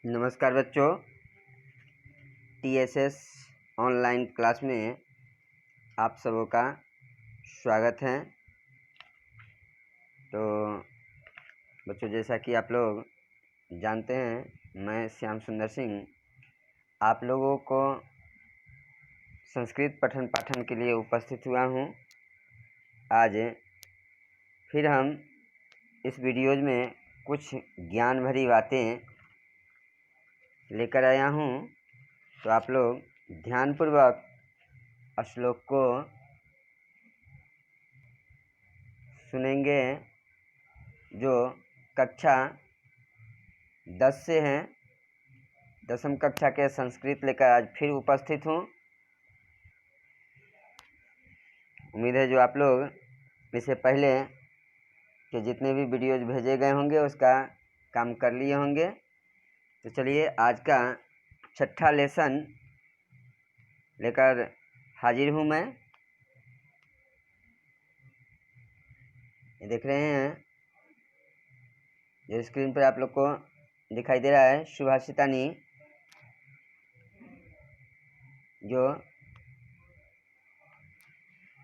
नमस्कार बच्चों, TSS online class में आप सबों का स्वागत है। तो बच्चों, जैसा कि आप लोग जानते हैं, मैं श्याम सुंदर सिंह आप लोगों को संस्कृत पठन पाठन के लिए उपस्थित हुआ हूँ। आज फिर हम इस वीडियोज में कुछ ज्ञान भरी बातें लेकर आया हूँ। तो आप लोग ध्यानपूर्वक श्लोक को सुनेंगे जो कक्षा 10 से हैं। 10वीं कक्षा के संस्कृत लेकर आज फिर उपस्थित हूँ। उम्मीद है जो आप लोग इससे पहले के जितने भी वीडियोज भेजे गए होंगे उसका काम कर लिए होंगे। तो चलिए, आज का छठा लेसन लेकर हाजिर हूँ मैं। ये देख रहे हैं जो स्क्रीन पर आप लोग को दिखाई दे रहा है, सुभाषितानी, जो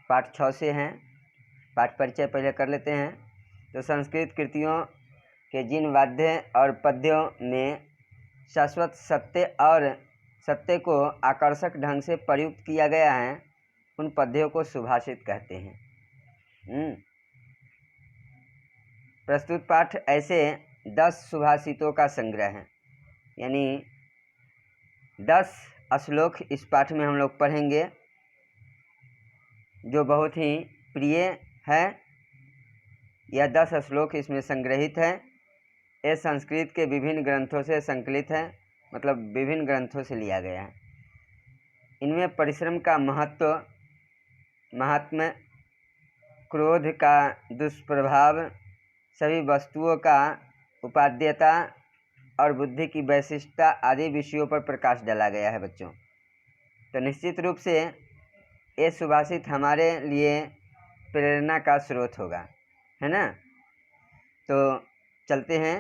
पाठ 6 से हैं। पाठ परिचय पहले कर लेते हैं। तो संस्कृत कृतियों के जिन वाद्य और पद्यों में शाश्वत सत्य और सत्य को आकर्षक ढंग से प्रयुक्त किया गया है, उन पद्यों को सुभाषित कहते हैं। प्रस्तुत पाठ ऐसे 10 सुभाषितों का संग्रह है, यानी 10 श्लोक इस पाठ में हम लोग पढ़ेंगे, जो बहुत ही प्रिय है। यह 10 श्लोक इसमें संग्रहित है। ये संस्कृत के विभिन्न ग्रंथों से संकलित है, मतलब विभिन्न ग्रंथों से लिया गया है। इनमें परिश्रम का महात्म्य, क्रोध का दुष्प्रभाव, सभी वस्तुओं का उपादेयता और बुद्धि की वैशिष्टता आदि विषयों पर प्रकाश डाला गया है बच्चों। तो निश्चित रूप से ये सुभाषित हमारे लिए प्रेरणा का स्रोत होगा, है ना। तो चलते हैं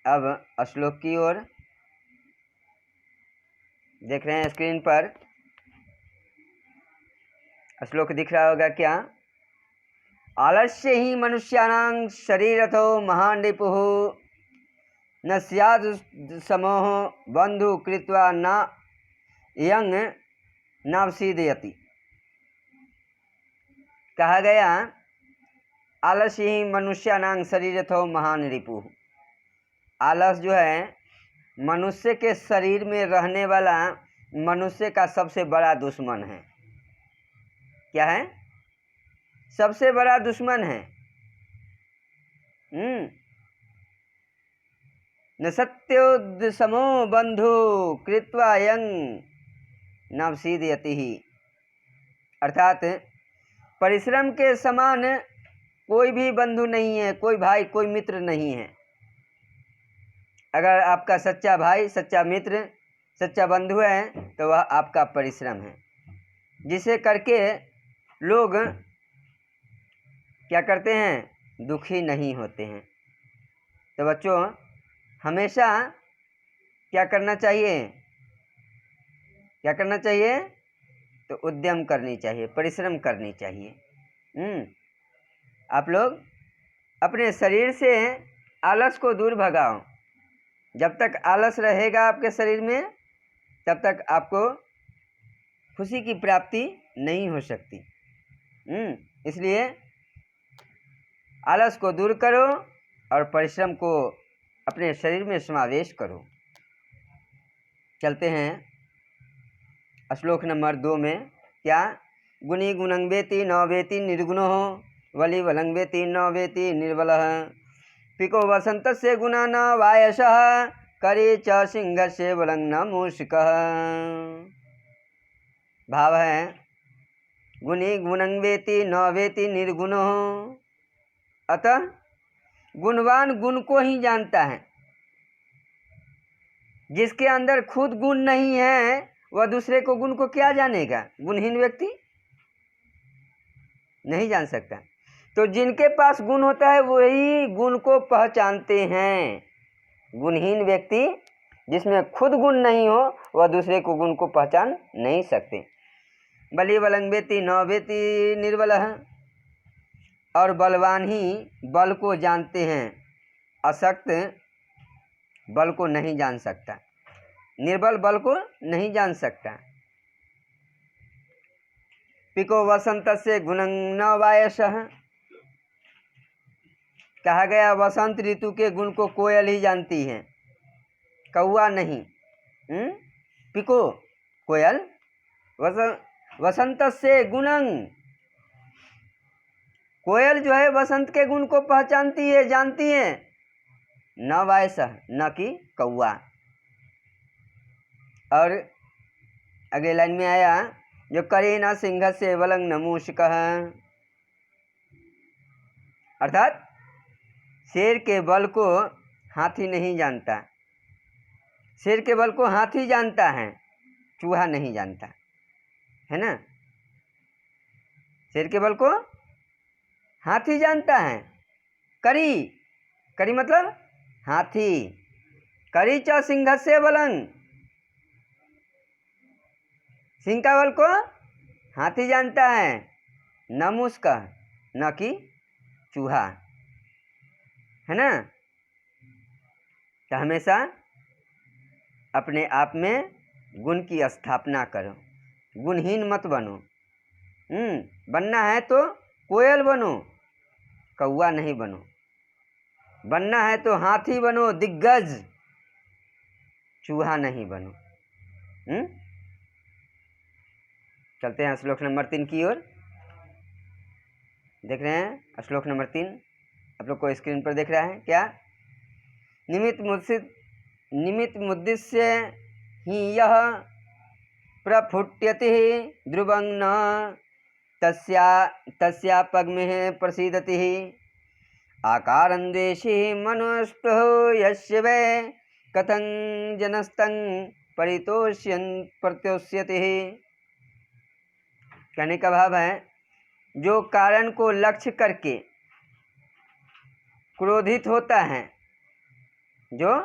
अब श्लोक की ओर। देख रहे हैं स्क्रीन पर श्लोक दिख रहा होगा क्या? आलस्य ही मनुष्याणां शरीरतो महान् रिपुः न स्यात् समोह बंधु कृत्वा न यं नावसीदयति। कहा गया, आलस्य ही मनुष्याणां शरीरतो महान् रिपुः। आलस जो है मनुष्य के शरीर में रहने वाला मनुष्य का सबसे बड़ा दुश्मन है। क्या है? सबसे बड़ा दुश्मन है। न सत्योद्समो बंधु कृत्वा यं नावसीदयति। अर्थात परिश्रम के समान कोई भी बंधु नहीं है, कोई भाई, कोई मित्र नहीं है। अगर आपका सच्चा भाई, सच्चा मित्र, सच्चा बंधु है तो वह आपका परिश्रम है, जिसे करके लोग क्या करते हैं? दुखी नहीं होते हैं। तो बच्चों, हमेशा क्या करना चाहिए? क्या करना चाहिए? तो उद्यम करनी चाहिए, परिश्रम करनी चाहिए। आप लोग अपने शरीर से आलस को दूर भगाओ। जब तक आलस रहेगा आपके शरीर में, तब तक आपको खुशी की प्राप्ति नहीं हो सकती। इसलिए आलस को दूर करो और परिश्रम को अपने शरीर में समावेश करो। चलते हैं श्लोक नंबर 2 में। क्या? गुणी गुणं वेति न वेति निर्गुणो वलि वलं वेति न वेति निर्बलः पिको वसन्तस्य गुणा न वायसः करे च सिंहस्य बलं न मूषिकः। भाव है, गुणी गुणं वेति न वेति निर्गुणो। अतः गुणवान गुण को ही जानता है। जिसके अंदर खुद गुण नहीं है वह दूसरे को गुण को क्या जानेगा? गुणहीन व्यक्ति नहीं जान सकता। तो जिनके पास गुण होता है वही गुण को पहचानते हैं। गुणहीन व्यक्ति जिसमें खुद गुण नहीं हो वह दूसरे को गुण को पहचान नहीं सकते। बली बलं वेति न वेति निर्बलः, और बलवान ही बल को जानते हैं, अशक्त बल को नहीं जान सकता, निर्बल बल को नहीं जान सकता। पिको वसंतस्य गुणं न वायसः, कहा गया वसंत ऋतु के गुण को कोयल ही जानती है, कौआ नहीं। पिको कोयल, वसंत से गुणं, कोयल जो है वसंत के गुण को पहचानती है, जानती है। न वायसः, न कि कौआ। और अगले लाइन में आया जो करे न सिंह से बलं न मूषकः, अर्थात शेर के बल को हाथी नहीं जानता, शेर के बल को हाथी जानता है, चूहा नहीं जानता, है ना। शेर के बल को हाथी जानता है। करी, करी मतलब हाथी। करी च सिंह से बलं, सिंह का बल को हाथी जानता है, न मूषक, न कि चूहा, है ना। तो हमेशा अपने आप में गुण की स्थापना करो, गुणहीन मत बनो। बनना है तो कोयल बनो, कौआ नहीं बनो। बनना है तो हाथी बनो, दिग्गज, चूहा नहीं बनो। चलते हैं श्लोक नंबर 3 की ओर। देख रहे हैं श्लोक नंबर 3, आप लोग को स्क्रीन पर देख रहा है क्या। निमित्त मुद्दिश्य ही यह प्रफुट्यति ध्रुवं न तस्या पग्मेः प्रसीदति, आकारं द्वेषी मनुस्पृहो यस्य वै कथं जनस्तं प्रत्योष्यति। कहने का भाव है जो कारण को लक्ष्य करके क्रोधित होता है, जो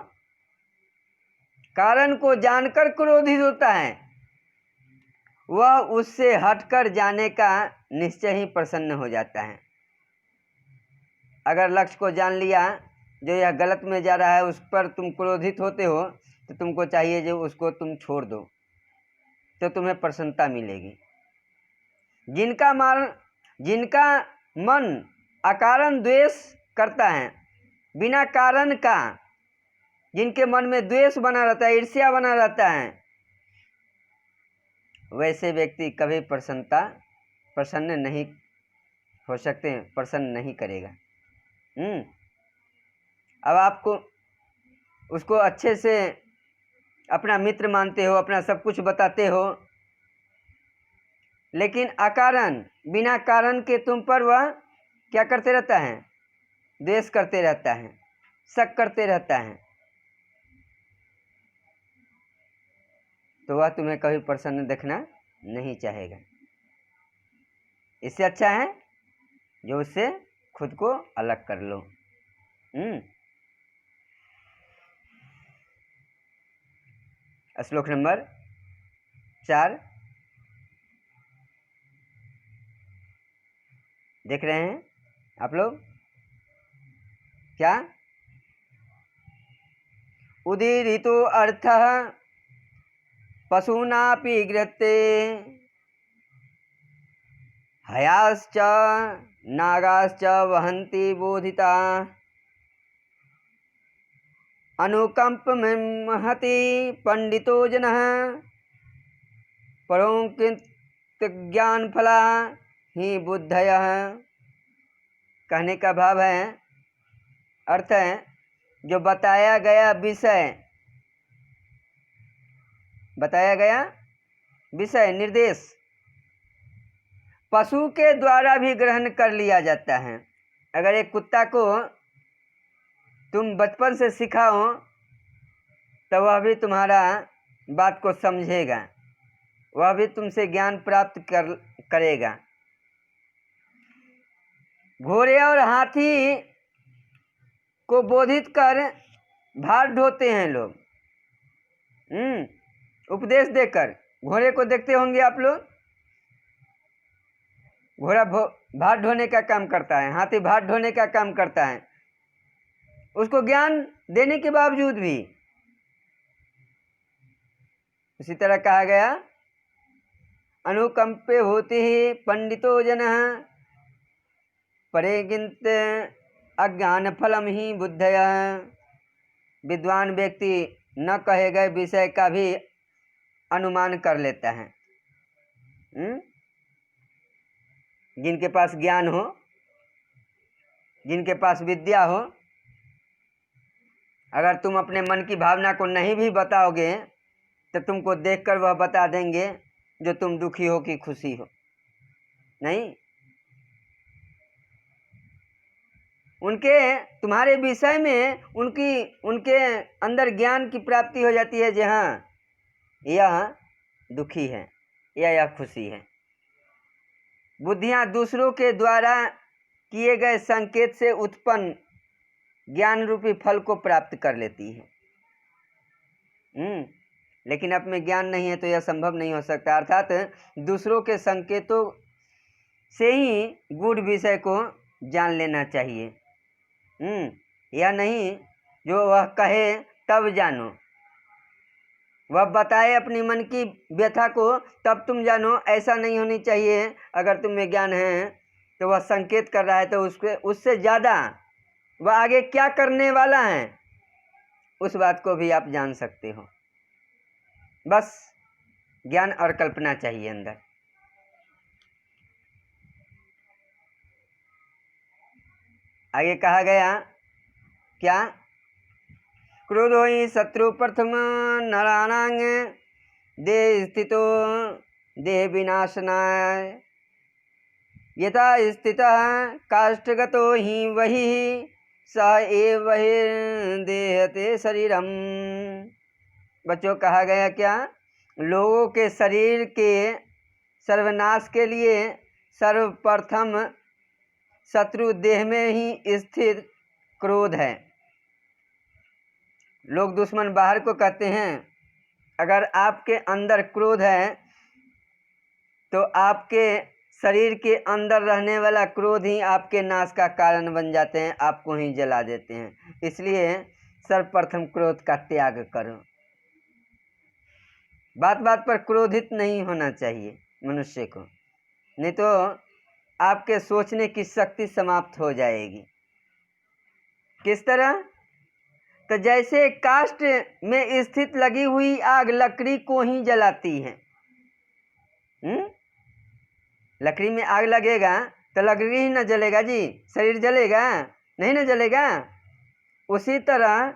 कारण को जानकर क्रोधित होता है, वह उससे हटकर जाने का निश्चय ही प्रसन्न हो जाता है। अगर लक्ष्य को जान लिया जो यह गलत में जा रहा है, उस पर तुम क्रोधित होते हो, तो तुमको चाहिए जो उसको तुम छोड़ दो, तो तुम्हें प्रसन्नता मिलेगी। जिनका मन अकारण द्वेष करता है, बिना कारण का जिनके मन में द्वेष बना रहता है, ईर्ष्या बना रहता है, वैसे व्यक्ति कभी प्रसन्न नहीं हो सकते, प्रसन्न नहीं करेगा। अब आपको उसको अच्छे से अपना मित्र मानते हो, अपना सब कुछ बताते हो, लेकिन अकारण बिना कारण के तुम पर वह क्या करते रहता है, द्वेष करते रहता है, शक करते रहता है, तो वह तुम्हें कभी प्रसन्न देखना नहीं चाहेगा। इससे अच्छा है जो उससे खुद को अलग कर लो। श्लोक नंबर 4 देख रहे हैं आप लोग क्या। उदीरितो अर्थः पशूनापि गृह्यते, हयाश्च नागाश्च वहन्ति बोधिता, अनुकंपमहति पंडितो जनः, परोंकृत ज्ञान फला ही बुद्धयः। कहने का भाव है, अर्थ है जो बताया गया विषय निर्देश पशु के द्वारा भी ग्रहण कर लिया जाता है। अगर एक कुत्ता को तुम बचपन से सिखाओ तो वह भी तुम्हारा बात को समझेगा, वह भी तुमसे ज्ञान प्राप्त करेगा। घोड़े और हाथी को बोधित कर भार ढोते हैं लोग, उपदेश देकर। घोड़े को देखते होंगे आप लोग, घोड़ा भात ढोने का काम करता है, हाथी भात ढोने का काम करता है, उसको ज्ञान देने के बावजूद भी। इसी तरह कहा गया, अनुकंपे होते ही पंडितो जनः परेगिंत अज्ञान फलम ही बुद्धया। विद्वान व्यक्ति न कहे गए विषय का भी अनुमान कर लेता है। जिनके पास ज्ञान हो, जिनके पास विद्या हो, अगर तुम अपने मन की भावना को नहीं भी बताओगे तो तुमको देखकर वह बता देंगे जो तुम दुखी हो कि खुशी हो। नहीं, उनके तुम्हारे विषय में उनके अंदर ज्ञान की प्राप्ति हो जाती है, जी हाँ यह दुखी है या यह खुशी है। बुद्धियां दूसरों के द्वारा किए गए संकेत से उत्पन्न ज्ञान रूपी फल को प्राप्त कर लेती है। लेकिन अब में ज्ञान नहीं है तो यह संभव नहीं हो सकता। अर्थात दूसरों के संकेतों से ही गूढ़ विषय को जान लेना चाहिए। यह नहीं जो वह कहे तब जानो, वह बताए अपनी मन की व्यथा को तब तुम जानो, ऐसा नहीं होनी चाहिए। अगर तुम में ज्ञान है तो वह संकेत कर रहा है तो उससे ज़्यादा वह आगे क्या करने वाला है उस बात को भी आप जान सकते हो। बस ज्ञान और कल्पना चाहिए अंदर। आगे कहा गया क्या, क्रोधो ही शत्रु प्रथम नराणांग देह स्थितो देह विनाशनाय यथा स्थितः काष्ठगतो ही वही स एव देहते शरीरम। बच्चों कहा गया क्या, लोगों के शरीर के सर्वनाश के लिए सर्वप्रथम शत्रु देह में ही स्थित क्रोध है। लोग दुश्मन बाहर को कहते हैं, अगर आपके अंदर क्रोध है तो आपके शरीर के अंदर रहने वाला क्रोध ही आपके नाश का कारण बन जाते हैं, आपको ही जला देते हैं। इसलिए सर्वप्रथम क्रोध का त्याग करो। बात बात पर क्रोधित नहीं होना चाहिए मनुष्य को, नहीं तो आपके सोचने की शक्ति समाप्त हो जाएगी। किस तरह, तो जैसे काष्ठ में स्थित लगी हुई आग लकड़ी को ही जलाती है। लकड़ी में आग लगेगा तो लकड़ी ही न जलेगा जी, शरीर जलेगा नहीं, न जलेगा। उसी तरह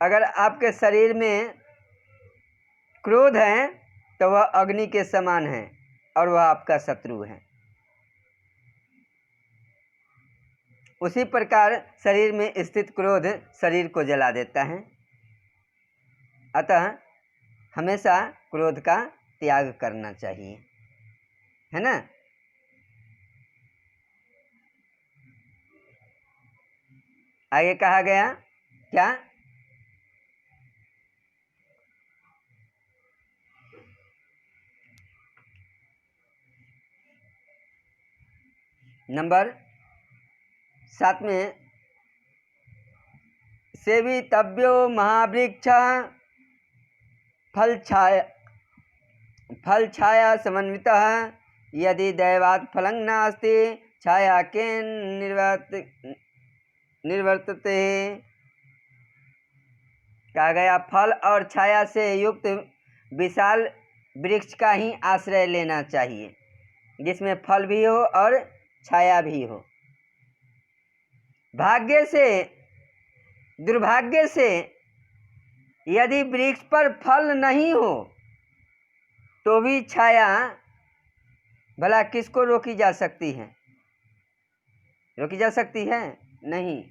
अगर आपके शरीर में क्रोध है तो वह अग्नि के समान है और वह आपका शत्रु है। उसी प्रकार शरीर में स्थित क्रोध शरीर को जला देता है। अतः हमेशा क्रोध का त्याग करना चाहिए, है ना। आगे कहा गया क्या, नंबर 7 में, सेवितव्यो महावृक्ष फल छाया समन्वितः यदि दैवात् फलं नास्ति छाया के निर्वर्तते। कहा गया फल और छाया से युक्त विशाल वृक्ष का ही आश्रय लेना चाहिए, जिसमें फल भी हो और छाया भी हो। भाग्य से दुर्भाग्य से यदि वृक्ष पर फल नहीं हो तो भी छाया भला किसको रोकी जा सकती है? रोकी जा सकती है? नहीं।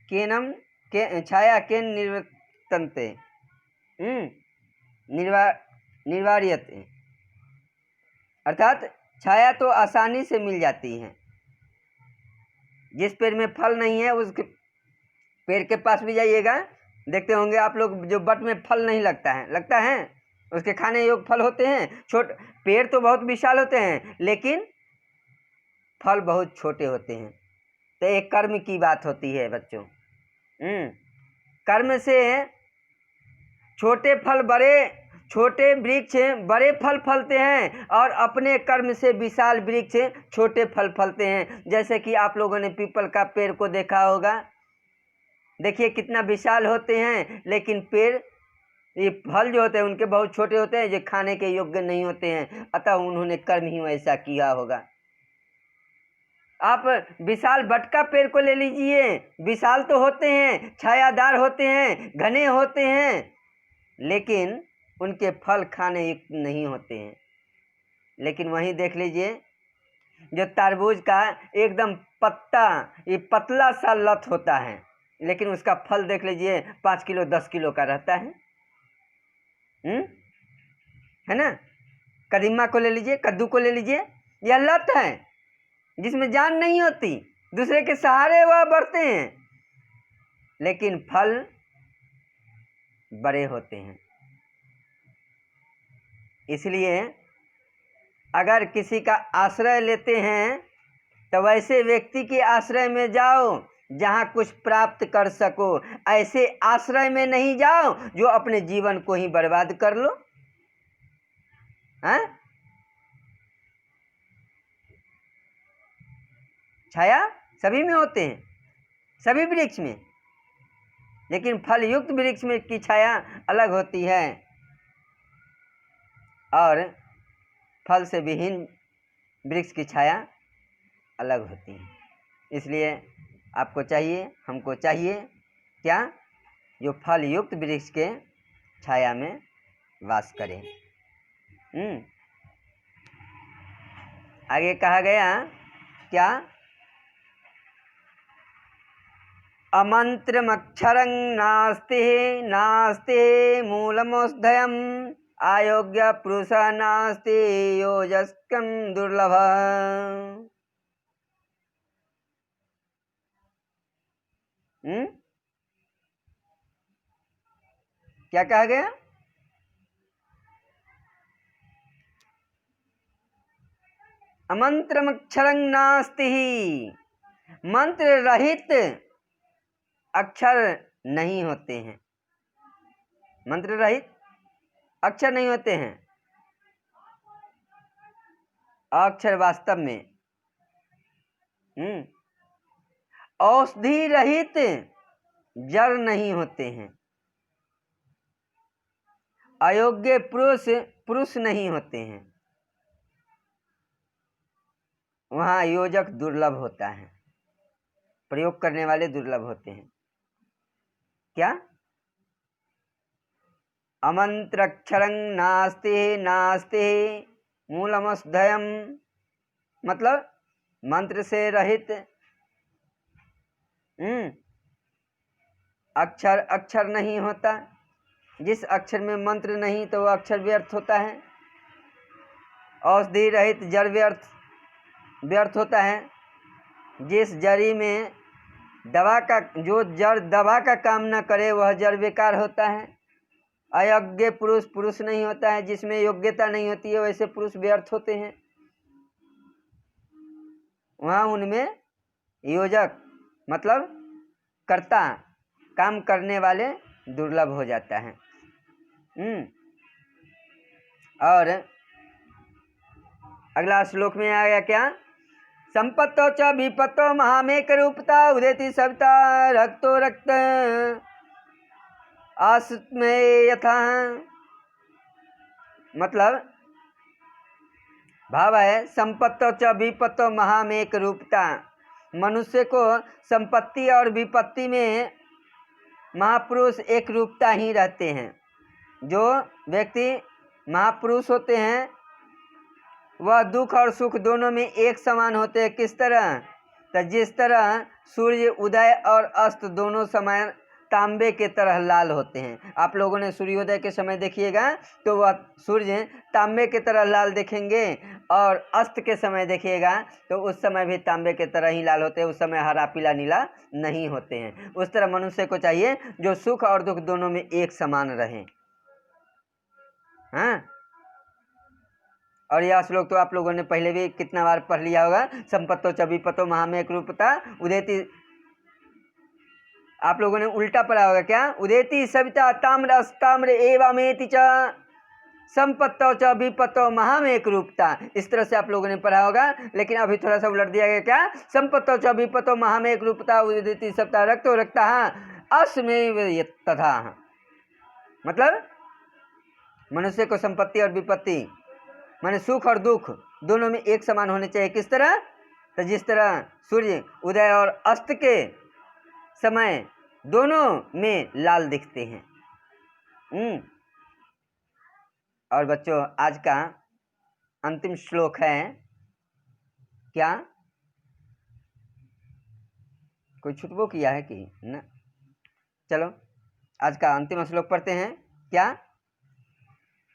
केनम के छाया के निर्वर्तन्ते निर्वार्यते, अर्थात छाया तो आसानी से मिल जाती है। जिस पेड़ में फल नहीं है पेड़ के पास भी जाइएगा, देखते होंगे आप लोग, जो बट में फल नहीं लगता है, उसके खाने योग्य फल होते हैं। पेड़ तो बहुत विशाल होते हैं, लेकिन फल बहुत छोटे होते हैं। तो एक कर्म की बात होती है बच्चों। कर्म से छोटे वृक्ष बड़े फल फलते हैं, और अपने कर्म से विशाल वृक्ष छोटे फल फलते हैं। जैसे कि आप लोगों ने पीपल का पेड़ को देखा होगा, देखिए कितना विशाल होते हैं, लेकिन पेड़, ये फल जो होते हैं उनके बहुत छोटे होते हैं, जो खाने के योग्य नहीं होते हैं। अतः उन्होंने कर्म ही ऐसा किया होगा। आप विशाल बट का पेड़ को ले लीजिए, विशाल तो होते हैं, छायादार होते हैं, घने होते हैं, लेकिन उनके फल खाने युक्त नहीं होते हैं। लेकिन वहीं देख लीजिए, जो तरबूज का एकदम ये पतला सा लत होता है, लेकिन उसका फल देख लीजिए 5 किलो 10 किलो का रहता है। है ना। कदीमा को ले लीजिए, कद्दू को ले लीजिए, यह लत है जिसमें जान नहीं होती, दूसरे के सहारे वह बढ़ते हैं, लेकिन फल बड़े होते हैं। इसलिए अगर किसी का आश्रय लेते हैं तो वैसे व्यक्ति के आश्रय में जाओ जहाँ कुछ प्राप्त कर सको। ऐसे आश्रय में नहीं जाओ जो अपने जीवन को ही बर्बाद कर लो। छाया सभी में होते हैं, सभी वृक्ष में, लेकिन फल युक्त वृक्ष में की छाया अलग होती है, और फल से विहीन वृक्ष की छाया अलग होती है। इसलिए आपको चाहिए, हमको चाहिए क्या, जो फल युक्त वृक्ष के छाया में वास करें। आगे कहा गया क्या, अमंत्रमक्षरं नास्ति मूलमोषधयम् अयोग्य पुरुष नास्ति योजस्कं दुर्लभ। क्या कहा गया, अमंत्रमक्षरं नास्ति, मंत्र रहित अक्षर नहीं होते हैं, मंत्र रहित अक्षर नहीं होते हैं। अक्षर वास्तव में औषधि रहित जड़ नहीं होते हैं। अयोग्य पुरुष नहीं होते हैं। वहाँ योजक दुर्लभ होता है, प्रयोग करने वाले दुर्लभ होते हैं। क्या, अमंत्रक्षरं नास्ति मूलमोषधयम्, मतलब मंत्र से रहित अक्षर नहीं होता। जिस अक्षर में मंत्र नहीं तो वह अक्षर व्यर्थ होता है। औषधि रहित जड़ व्यर्थ होता है। जिस जड़ी में जो जड़ दवा का काम न करे वह जड़ बेकार होता है। अयोग्य पुरुष नहीं होता है। जिसमें योग्यता नहीं होती है वैसे पुरुष व्यर्थ होते हैं। वहाँ उनमें योजक मतलब कर्ता, काम करने वाले दुर्लभ हो जाता है। और अगला श्लोक में आ गया क्या, संपत्तो च विपत्तो महामेक रूपता उदेति सविता रक्तो रक्त आस्मे यथा। मतलब भाव है संपत्तो च विपत्तो महामेक रूपता। मनुष्य को संपत्ति और विपत्ति में महापुरुष एक रूपता ही रहते हैं। जो व्यक्ति महापुरुष होते हैं वह दुख और सुख दोनों में एक समान होते हैं। किस तरह, तो जिस तरह सूर्य उदय और अस्त दोनों तांबे के तरह लाल होते हैं। आप लोगों ने सूर्योदय के समय देखिएगा तो वह सूर्य तांबे के तरह लाल देखेंगे, और अस्त के समय देखिएगा तो उस समय भी तांबे के तरह ही लाल होते हैं। उस समय हरा पीला नीला नहीं होते हैं। उस तरह मनुष्य को चाहिए जो सुख और दुख दोनों में एक समान रहे। हाँ, और यह श्लोक तो आप लोगों ने पहले भी कितना बार पढ़ लिया होगा। संपत्तो च विपत्तो महामेक रूपता उदेति, आप लोगों ने उल्टा पढ़ा होगा क्या? उदेति सविता ताम्र ताम्र एवमेति च संपत्तो च विपत्तो महामेक रूपता। इस तरह से आप लोगों ने पढ़ा होगा, लेकिन अभी थोड़ा सा उलट दिया गया। क्या? संपत्तो च विपत्तो महामेक रूपता उदेति सविता रक्तो रक्ता अस्मेव तथा। मतलब मनुष्य को संपत्ति और विपत्ति माने सुख और दुख दोनों में एक समान होने चाहिए। किस तरह? तो जिस तरह सूर्य उदय और अस्त के समय दोनों में लाल दिखते हैं। और बच्चों आज का अंतिम श्लोक है क्या? कोई छुटबो किया है कि न? चलो आज का अंतिम श्लोक पढ़ते हैं। क्या?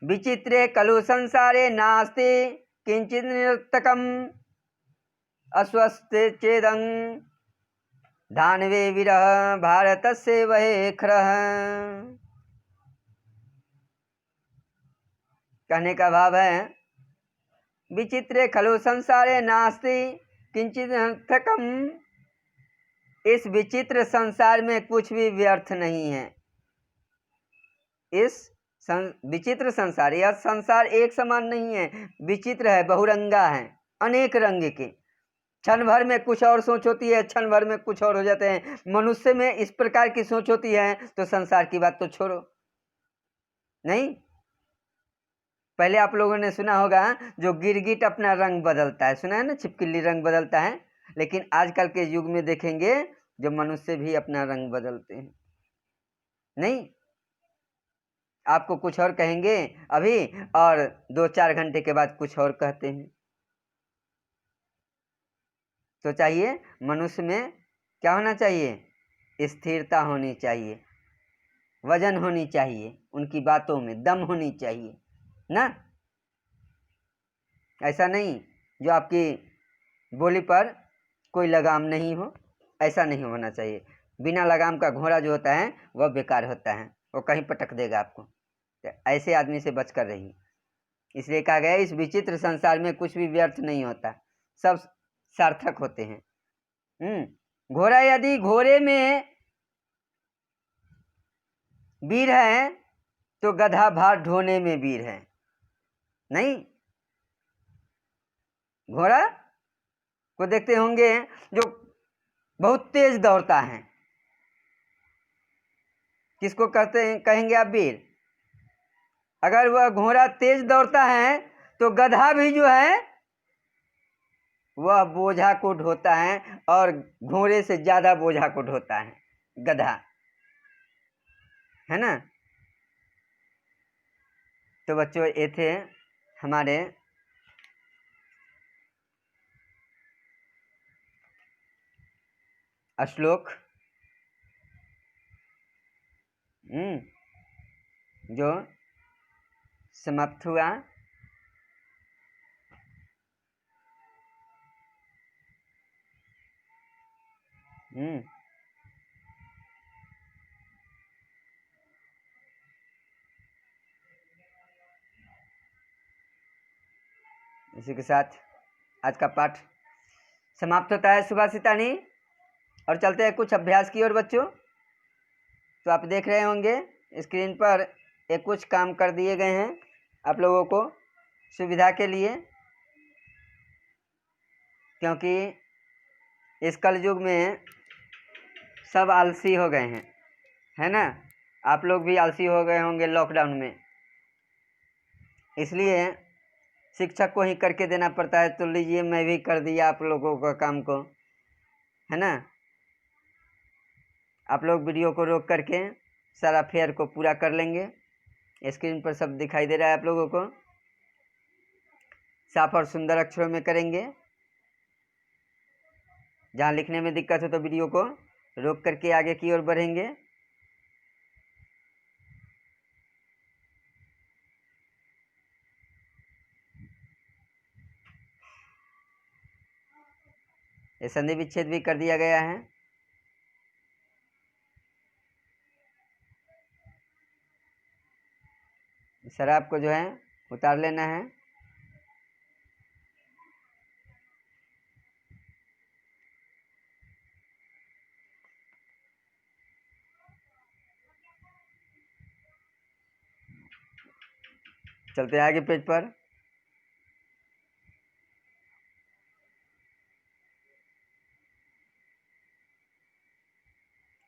विचित्रे खलु संसारे नास्ति किंचित् निरर्थकम् अस्वस्थ चेदं धानवे विरह भारतस्य वहे खरः। कहने का भाव है विचित्रे खलु संसारे नास्ति किंचित् निरर्थकम्, इस विचित्र संसार में कुछ भी व्यर्थ नहीं है। इस विचित्र संसार, यह संसार एक समान नहीं है, विचित्र है, बहुरंगा है, अनेक रंग के। क्षण भर में कुछ और सोच होती है, क्षण भर में कुछ और हो जाते हैं। मनुष्य में इस प्रकार की सोच होती है तो संसार की बात तो छोड़ो। नहीं, पहले आप लोगों ने सुना होगा जो गिरगिट अपना रंग बदलता है, सुना है ना, छिपकली रंग बदलता है। लेकिन आजकल के युग में देखेंगे जो मनुष्य भी अपना रंग बदलते हैं। नहीं, आपको कुछ और कहेंगे अभी और 2-4 घंटे के बाद कुछ और कहते हैं। तो चाहिए मनुष्य में क्या होना चाहिए? स्थिरता होनी चाहिए, वजन होनी चाहिए, उनकी बातों में दम होनी चाहिए ना। ऐसा नहीं जो आपकी बोली पर कोई लगाम नहीं हो, ऐसा नहीं होना चाहिए। बिना लगाम का घोड़ा जो होता है वह बेकार होता है, वो कहीं पटक देगा आपको। तो ऐसे आदमी से बच कर रहिए। इसलिए कहा गया इस विचित्र संसार में कुछ भी व्यर्थ नहीं होता, सब सार्थक होते हैं। घोड़ा यदि घोड़े में वीर है तो गधा भार ढोने में वीर है। नहीं, घोड़ा को देखते होंगे जो बहुत तेज दौड़ता है, किसको कहते हैं, कहेंगे आप? वीर। अगर वह घोड़ा तेज दौड़ता है तो गधा भी जो है वह बोझा को ढोता है, और घोड़े से ज्यादा बोझा को ढोता है गधा, है ना। तो बच्चों ये थे हमारे श्लोक जो समाप्त हुआ। इसी के साथ आज का पाठ समाप्त होता है सुभाषितानी, और चलते हैं कुछ अभ्यास की ओर बच्चों। तो आप देख रहे होंगे स्क्रीन पर एक कुछ काम कर दिए गए हैं आप लोगों को सुविधा के लिए, क्योंकि इस कलयुग में सब आलसी हो गए हैं, है ना। आप लोग भी आलसी हो गए होंगे लॉकडाउन में, इसलिए शिक्षक को ही करके देना पड़ता है। तो लीजिए मैं भी कर दिया आप लोगों का काम को, है ना। आप लोग वीडियो को रोक करके सारा फेयर को पूरा कर लेंगे। स्क्रीन पर सब दिखाई दे रहा है आप लोगों को, साफ और सुंदर अक्षरों में करेंगे। जहाँ लिखने में दिक्कत हो तो वीडियो को रोक करके आगे की ओर बढ़ेंगे। ये संधि विच्छेद भी कर दिया गया है। शराब को जो है उतार लेना है। चलते हैं आगे पेज पर।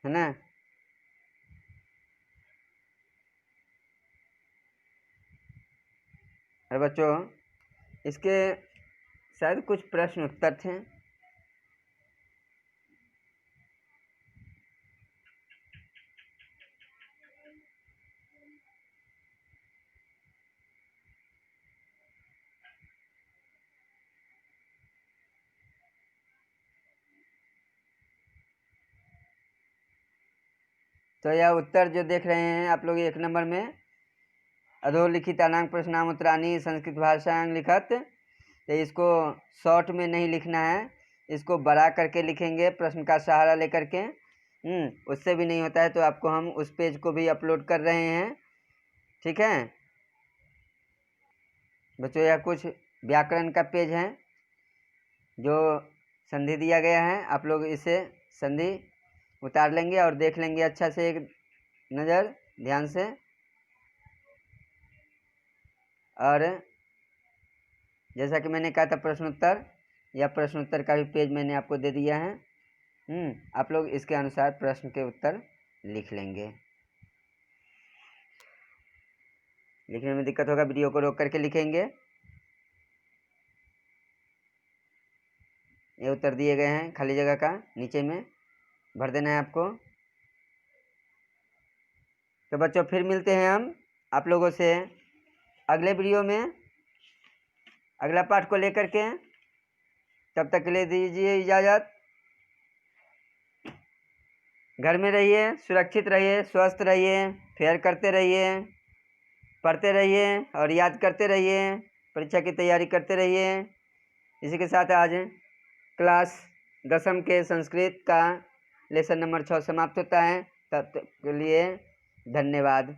है ना। अरे बच्चों, इसके शायद कुछ प्रश्न उत्तर थे। तो यह उत्तर जो देख रहे हैं आप लोग 1 नंबर में अधोलिखितानां प्रश्नाम उत्तराणि संस्कृत भाषायां लिखत, तो इसको शॉर्ट में नहीं लिखना है, इसको बड़ा करके लिखेंगे प्रश्न का सहारा लेकर के। उससे भी नहीं होता है तो आपको हम उस पेज को भी अपलोड कर रहे हैं। ठीक है बच्चों, यह कुछ व्याकरण का पेज है जो संधि दिया गया है। आप लोग इसे संधि उतार लेंगे और देख लेंगे अच्छा से, एक नज़र ध्यान से। और जैसा कि मैंने कहा था प्रश्नोत्तर, या प्रश्नोत्तर का भी पेज मैंने आपको दे दिया है। आप लोग इसके अनुसार प्रश्न के उत्तर लिख लेंगे। लिखने में दिक्कत होगा वीडियो को रोक करके लिखेंगे। ये उत्तर दिए गए हैं, खाली जगह का नीचे में भर देना है आपको। तो बच्चों फिर मिलते हैं हम आप लोगों से अगले वीडियो में अगला पाठ को लेकर के। तब तक के लिए दीजिए इजाज़त। घर में रहिए, सुरक्षित रहिए, स्वस्थ रहिए, फेयर करते रहिए, पढ़ते रहिए और याद करते रहिए, परीक्षा की तैयारी करते रहिए। इसी के साथ आज क्लास 10वीं के संस्कृत का लेसन नंबर 6 समाप्त होता है। तब तक के लिए धन्यवाद।